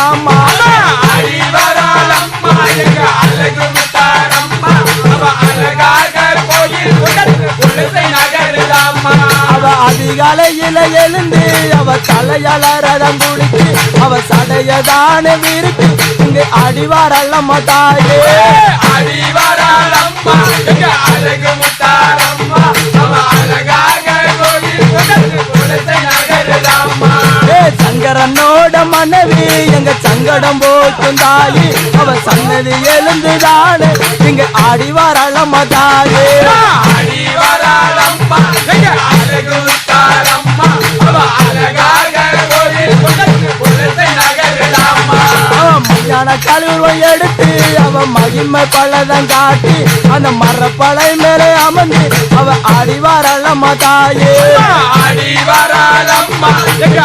நகருதாம்மா அடிவராளம்மா எங்க அழகு முத்தாரம்மா அவ அழகாக கோயில் குலசை நகருதாம்மா அவ அதிகாலையில எழுந்து அவ தலையால ரதம் குடிச்சு அவ சடையதான விரிச்சு இங்கு அடிவாரல்லம்மா தாயே அடிவராளம்மா எங்க அழகு முத்தாரம்மா அவ அழகாக கோயில் குலசை நகருதாம்மா சங்கரனோட மனைவி எங்க சங்கடம் போக்கும் தாயி அவ சன்னதி எழுந்துதானே இங்க அடிவாரல்லம்மா தாயே அடிவராளம்மா எங்க அழகு முத்தாரம்மா அவ அழகாக கோயில் குலசை நகருதாம்மா மயான கழுவம் எடுத்து அவ மகிமை பலதம் காட்டி அந்த மரப்பழை மேலே அமர்ந்து அவ அடிவாரல்லம்மா தாயே அடிவராளம்மா எங்க